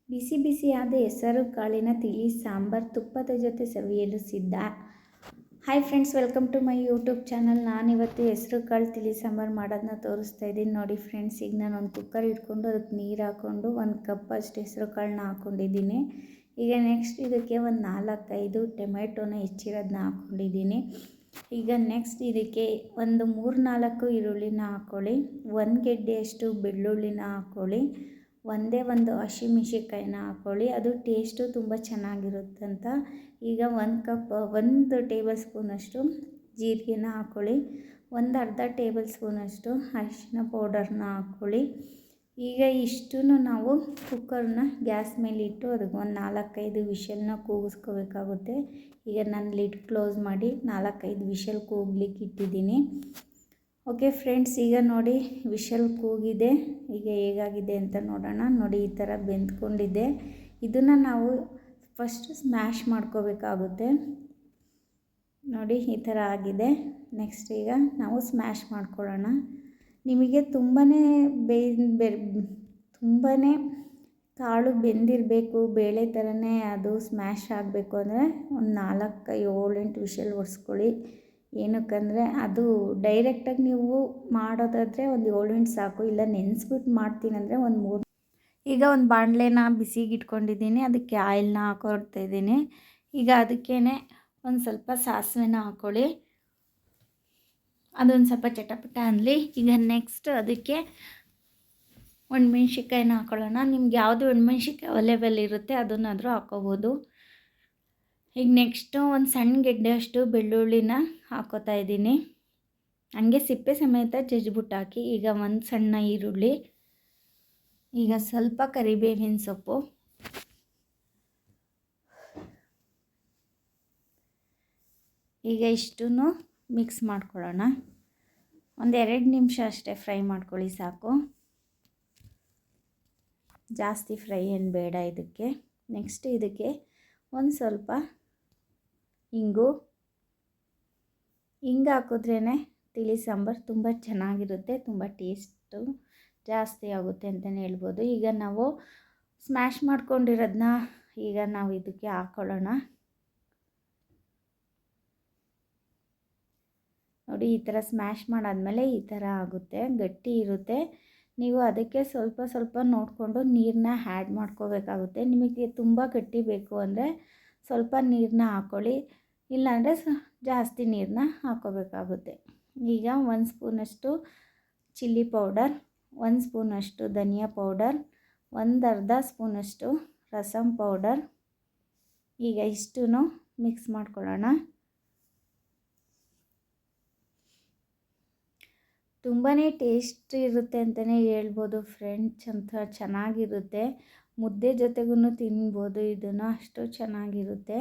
ಬಿಸಿ ಬಿಸಿಯಾದ ಹೆಸರು ಕಾಳಿನ ತಿಳಿ ಸಾಂಬಾರ್ ತುಪ್ಪದ ಜೊತೆ ಸವಿಯಲು ಸಿದ್ಧ. Hi friends, welcome to my YouTube channel. ನಾನಿವತ್ತು ಹೆಸರು ಕಾಳು ತಿಳಿ ಸಾಂಬಾರು ಮಾಡೋದನ್ನ ತೋರಿಸ್ತಾ ಇದ್ದೀನಿ. ನೋಡಿ ಫ್ರೆಂಡ್ಸ್, ಈಗ ನಾನು ಒಂದು ಕುಕ್ಕರ್ ಇಟ್ಕೊಂಡು ಅದಕ್ಕೆ ನೀರು ಹಾಕ್ಕೊಂಡು 1 ಕಪ್ ಅಷ್ಟು ಹೆಸರು ಕಾಳನ್ನ ಹಾಕ್ಕೊಂಡಿದ್ದೀನಿ. ಈಗ ನೆಕ್ಸ್ಟ್ ಇದಕ್ಕೆ ಒಂದು 4-5 ಟೊಮೆಟೊನ ಹೆಚ್ಚಿರೋದನ್ನ ಹಾಕ್ಕೊಂಡಿದ್ದೀನಿ. ಈಗ ನೆಕ್ಸ್ಟ್ ಇದಕ್ಕೆ ಒಂದು 3-4 ಈರುಳ್ಳಿನ ಹಾಕ್ಕೊಳ್ಳಿ, 1 ಗೆಡ್ಡೆಯಷ್ಟು ಬೆಳ್ಳುಳ್ಳಿನ ಹಾಕ್ಕೊಳ್ಳಿ, ಒಂದೇ ಒಂದು ಹಸಿಮೆಣಸಿನ್ಕಾಯಿನ ಹಾಕ್ಕೊಳ್ಳಿ. ಅದು ಟೇಸ್ಟು ತುಂಬ ಚೆನ್ನಾಗಿರುತ್ತಂತ. ಈಗ 1 ಟೇಬಲ್ ಸ್ಪೂನಷ್ಟು ಜೀರಿಗೆನ ಹಾಕ್ಕೊಳ್ಳಿ, ಒಂದು ಅರ್ಧ ಟೇಬಲ್ ಸ್ಪೂನಷ್ಟು ಅರಿಶಿನ ಪೌಡರ್ನ ಹಾಕ್ಕೊಳ್ಳಿ. ಈಗ ಇಷ್ಟನ್ನು ನಾವು ಕುಕ್ಕರ್ನ ಗ್ಯಾಸ್ ಮೇಲೆ ಇಟ್ಟು ಅದಕ್ಕೆ ಒಂದು 4-5 ವಿಷಲ್ನ ಕೂಗಿಸ್ಕೋಬೇಕಾಗುತ್ತೆ. ಈಗ ನಾನು ಲಿಡ್ ಕ್ಲೋಸ್ ಮಾಡಿ 4-5 ವಿಷಲ್ ಕೂಗ್ಲಿಕ್ಕೆ ಇಟ್ಟಿದ್ದೀನಿ. ಓಕೆ ಫ್ರೆಂಡ್ಸ್, ಈಗ ನೋಡಿ ವಿಷಲ್ ಕೂಗಿದೆ. ಈಗ ಹೇಗಾಗಿದೆ ಅಂತ ನೋಡೋಣ. ನೋಡಿ, ಈ ಥರ ಬೆಂದ್ಕೊಂಡಿದೆ. ಇದನ್ನು ನಾವು ಫಸ್ಟ್ ಸ್ಮ್ಯಾಶ್ ಮಾಡ್ಕೋಬೇಕಾಗುತ್ತೆ. ನೋಡಿ, ಈ ಥರ ಆಗಿದೆ. ನೆಕ್ಸ್ಟ್ ಈಗ ನಾವು ಸ್ಮ್ಯಾಶ್ ಮಾಡ್ಕೊಳ್ಳೋಣ. ನಿಮಗೆ ತುಂಬಾ ಕಾಳು ಬೆಂದಿರಬೇಕು, ಬೇಳೆ ಥರನೇ ಅದು ಸ್ಮ್ಯಾಶ್ ಆಗಬೇಕು ಅಂದರೆ ಒಂದು 4-7-8 ವಿಷಲ್ ಹೊಡ್ಸ್ಕೊಳ್ಳಿ. ಏನಕ್ಕಂದರೆ ಅದು ಡೈರೆಕ್ಟಾಗಿ ನೀವು ಮಾಡೋದಾದರೆ ಒಂದು 7-8 ಸಾಕು, ಇಲ್ಲ ನೆನೆಸ್ಬಿಟ್ಟು ಮಾಡ್ತೀನಂದರೆ ಒಂದು 3. ಈಗ ಒಂದು ಬಾಣಲೆನ ಬಿಸಿಗೆ ಇಟ್ಕೊಂಡಿದ್ದೀನಿ, ಅದಕ್ಕೆ ಆಯಿಲ್ನ ಹಾಕೊಡ್ತಾಯಿದ್ದೀನಿ. ಈಗ ಅದಕ್ಕೇ ಒಂದು ಸ್ವಲ್ಪ ಸಾಸಿವೆನ ಹಾಕ್ಕೊಳ್ಳಿ, ಅದೊಂದು ಸ್ವಲ್ಪ ಚಟಪಟ ಅನ್ನಲಿ. ಈಗ ನೆಕ್ಸ್ಟ್ ಅದಕ್ಕೆ ಒಣಮೆಣ್ಸಿನ್ಕಾಯಿನ ಹಾಕ್ಕೊಳ್ಳೋಣ. ನಿಮ್ಗೆ ಯಾವುದು ಒಣಮೆಣ್ಸಿನ್ಕಾಯಿ ಅವೈಲೇಬಲ್ ಇರುತ್ತೆ ಅದನ್ನಾದರೂ ಹಾಕ್ಕೋಬೋದು. ಈಗ ನೆಕ್ಸ್ಟು ಒಂದು ಸಣ್ಣ ಗೆಡ್ಡೆಯಷ್ಟು ಬೆಳ್ಳುಳ್ಳಿನ ಹಾಕ್ಕೋತಾ ಇದ್ದೀನಿ, ಹಂಗೆ ಸಿಪ್ಪೆ ಸಮೇತ ಜಜ್ಜಿಬಿಟ್ಟು ಹಾಕಿ. ಈಗ ಒಂದು ಸಣ್ಣ ಈರುಳ್ಳಿ, ಈಗ ಸ್ವಲ್ಪ ಕರಿಬೇವಿನ ಸೊಪ್ಪು, ಈಗ ಇಷ್ಟನ್ನು ಮಿಕ್ಸ್ ಮಾಡ್ಕೊಳ್ಳೋಣ. ಒಂದು 2 ನಿಮಿಷ ಅಷ್ಟೇ ಫ್ರೈ ಮಾಡ್ಕೊಳ್ಳಿ ಸಾಕು, ಜಾಸ್ತಿ ಫ್ರೈ ಏನು ಬೇಡ ಇದಕ್ಕೆ. ನೆಕ್ಸ್ಟ್ ಇದಕ್ಕೆ ಒಂದು ಸ್ವಲ್ಪ ಹಿಂಗು ಹಾಕಿದ್ರೇ ತಿಳಿ ಸಾಂಬಾರು ತುಂಬ ಚೆನ್ನಾಗಿರುತ್ತೆ, ತುಂಬ ಟೇಸ್ಟು ಜಾಸ್ತಿ ಆಗುತ್ತೆ ಅಂತಲೇ ಹೇಳ್ಬೋದು. ಈಗ ನಾವು ಸ್ಮ್ಯಾಶ್ ಮಾಡ್ಕೊಂಡಿರೋದನ್ನ ಈಗ ನಾವು ಇದಕ್ಕೆ ಹಾಕ್ಕೊಳ್ಳೋಣ. ನೋಡಿ, ಈ ಥರ ಸ್ಮ್ಯಾಶ್ ಮಾಡಾದಮೇಲೆ ಈ ಥರ ಆಗುತ್ತೆ, ಗಟ್ಟಿ ಇರುತ್ತೆ. ನೀವು ಅದಕ್ಕೆ ಸ್ವಲ್ಪ ಸ್ವಲ್ಪ ನೋಡಿಕೊಂಡು ನೀರನ್ನ ಆ್ಯಡ್ ಮಾಡ್ಕೋಬೇಕಾಗುತ್ತೆ. ನಿಮಗೆ ತುಂಬ ಗಟ್ಟಿ ಬೇಕು ಅಂದರೆ ಸ್ವಲ್ಪ ನೀರನ್ನ ಹಾಕ್ಕೊಳ್ಳಿ, ಇಲ್ಲಾಂದರೆ ಜಾಸ್ತಿ ನೀರನ್ನ ಹಾಕ್ಕೋಬೇಕಾಗುತ್ತೆ. ಈಗ 1 ಸ್ಪೂನಷ್ಟು ಚಿಲ್ಲಿ ಪೌಡರ್, 1 ಸ್ಪೂನಷ್ಟು ಧನಿಯಾ ಪೌಡರ್, ಒಂದು ಅರ್ಧ ಸ್ಪೂನಷ್ಟು ರಸಮ್ ಪೌಡರ್, ಈಗ ಇಷ್ಟನ್ನು ಮಿಕ್ಸ್ ಮಾಡ್ಕೊಳ್ಳೋಣ. ತುಂಬಾ ಟೇಸ್ಟ್ ಇರುತ್ತೆ ಅಂತಲೇ ಹೇಳ್ಬೋದು ಫ್ರೆಂಡ್ಸ್, ಅಂತ ಚೆನ್ನಾಗಿರುತ್ತೆ. ಮುದ್ದೆ ಜೊತೆಗೂ ತಿನ್ಬೋದು ಇದನ್ನು, ಅಷ್ಟು ಚೆನ್ನಾಗಿರುತ್ತೆ.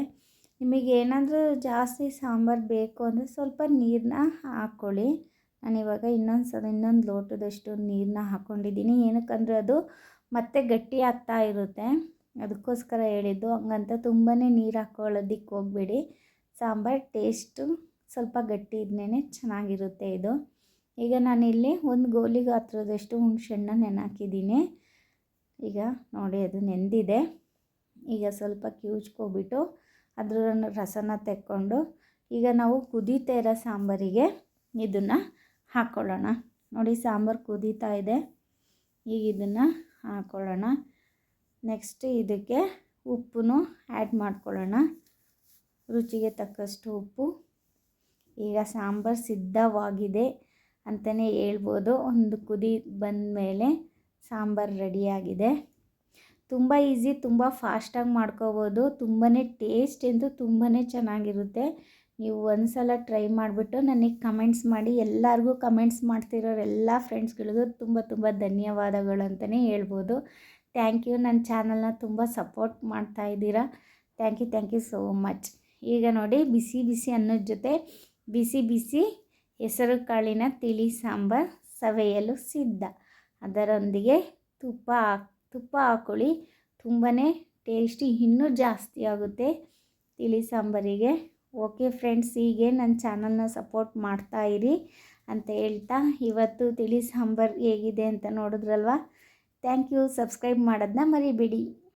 ನಿಮಗೆ ಏನಾದರೂ ಜಾಸ್ತಿ ಸಾಂಬಾರು ಬೇಕು ಅಂದರೆ ಸ್ವಲ್ಪ ನೀರನ್ನ ಹಾಕ್ಕೊಳ್ಳಿ. ನಾನಿವಾಗ ಇನ್ನೊಂದು ಲೋಟದಷ್ಟು ನೀರನ್ನ ಹಾಕ್ಕೊಂಡಿದ್ದೀನಿ. ಏನಕ್ಕಂದರೆ ಅದು ಮತ್ತೆ ಗಟ್ಟಿ ಆಗ್ತಾ ಇರುತ್ತೆ, ಅದಕ್ಕೋಸ್ಕರ ಹೇಳಿದ್ದು. ಹಂಗಂತ ತುಂಬಾ ನೀರು ಹಾಕ್ಕೊಳ್ಳೋದಕ್ಕೆ ಹೋಗಬೇಡಿ. ಸಾಂಬಾರು ಟೇಸ್ಟು ಸ್ವಲ್ಪ ಗಟ್ಟಿ ಇದ್ರೇ ಚೆನ್ನಾಗಿರುತ್ತೆ ಇದು. ಈಗ ನಾನಿಲ್ಲಿ ಒಂದು ಗೋಲಿ ಗಾತ್ರದಷ್ಟು ಹುಣಸೆಹಣ್ಣು ನೆನೆ ಹಾಕಿದ್ದೀನಿ. ಈಗ ನೋಡಿ, ಅದು ನೆಂದಿದೆ. ಈಗ ಸ್ವಲ್ಪ ಕಿವುಚ್ಕೊಬಿಟ್ಟು ಅದರ ರಸನ ತೆಕ್ಕೊಂಡು ಈಗ ನಾವು ಕುದೀತಾ ಇರೋ ಸಾಂಬಾರಿಗೆ ಇದನ್ನು ಹಾಕ್ಕೊಳ್ಳೋಣ. ನೋಡಿ, ಸಾಂಬಾರು ಕುದೀತಾ ಇದೆ. ಈಗ ಇದನ್ನು ಹಾಕ್ಕೊಳ್ಳೋಣ. ನೆಕ್ಸ್ಟ್ ಇದಕ್ಕೆ ಉಪ್ಪನ್ನು ಆ್ಯಡ್ ಮಾಡ್ಕೊಳ್ಳೋಣ, ರುಚಿಗೆ ತಕ್ಕಷ್ಟು ಉಪ್ಪು. ಈಗ ಸಾಂಬಾರು ಸಿದ್ಧವಾಗಿದೆ ಅಂತಲೇ ಹೇಳ್ಬೋದು. ಒಂದು ಕುದಿ ಬಂದ ಮೇಲೆ ಸಾಂಬಾರು ರೆಡಿಯಾಗಿದೆ. ತುಂಬ ಈಸಿ, ತುಂಬ ಫಾಸ್ಟಾಗಿ ಮಾಡ್ಕೋಬೋದು. ತುಂಬಾ ಟೇಸ್ಟ್ ಅಂತೂ ತುಂಬಾ ಚೆನ್ನಾಗಿರುತ್ತೆ. ನೀವು ಒಂದು ಸಲ ಟ್ರೈ ಮಾಡಿಬಿಟ್ಟು ನನಗೆ ಕಮೆಂಟ್ಸ್ ಮಾಡಿ. ಎಲ್ಲರಿಗೂ ಕಮೆಂಟ್ಸ್ ಮಾಡ್ತಿರೋರು ಎಲ್ಲ ಫ್ರೆಂಡ್ಸ್ಗಳಿಗೂ ತುಂಬ ತುಂಬ ಧನ್ಯವಾದಗಳು ಅಂತಲೇ ಹೇಳ್ಬೋದು. Thank you. ನನ್ನ ಚಾನಲ್ನ ತುಂಬ ಸಪೋರ್ಟ್ ಮಾಡ್ತಾಯಿದ್ದೀರಾ. Thank you so much. ಈಗ ನೋಡಿ, ಬಿಸಿ ಬಿಸಿ ಅನ್ನದ ಜೊತೆ ಬಿಸಿ ಬಿಸಿ ಹೆಸರು ಕಾಳಿನ ತಿಳಿ ಸಾಂಬಾರು ಸವಿಯಲು ಸಿದ್ಧ. ಅದರೊಂದಿಗೆ ತುಪ್ಪ ಹಾಕ್ಕೊಳ್ಳಿ, ತುಂಬಾ ಟೇಸ್ಟಿ ಇನ್ನೂ ಜಾಸ್ತಿ ಆಗುತ್ತೆ ತಿಳಿ ಸಾಂಬಾರಿಗೆ. ಓಕೆ ಫ್ರೆಂಡ್ಸ್, ಹೀಗೆ ನನ್ನ ಚಾನಲ್ನ ಸಪೋರ್ಟ್ ಮಾಡ್ತಾಯಿರಿ ಅಂತ ಹೇಳ್ತಾ, ಇವತ್ತು ತಿಳಿ ಸಾಂಬಾರು ಹೇಗಿದೆ ಅಂತ ನೋಡಿದ್ರಲ್ವ. Thank you. ಸಬ್ಸ್ಕ್ರೈಬ್ ಮಾಡೋದನ್ನ ಮರಿಬೇಡಿ.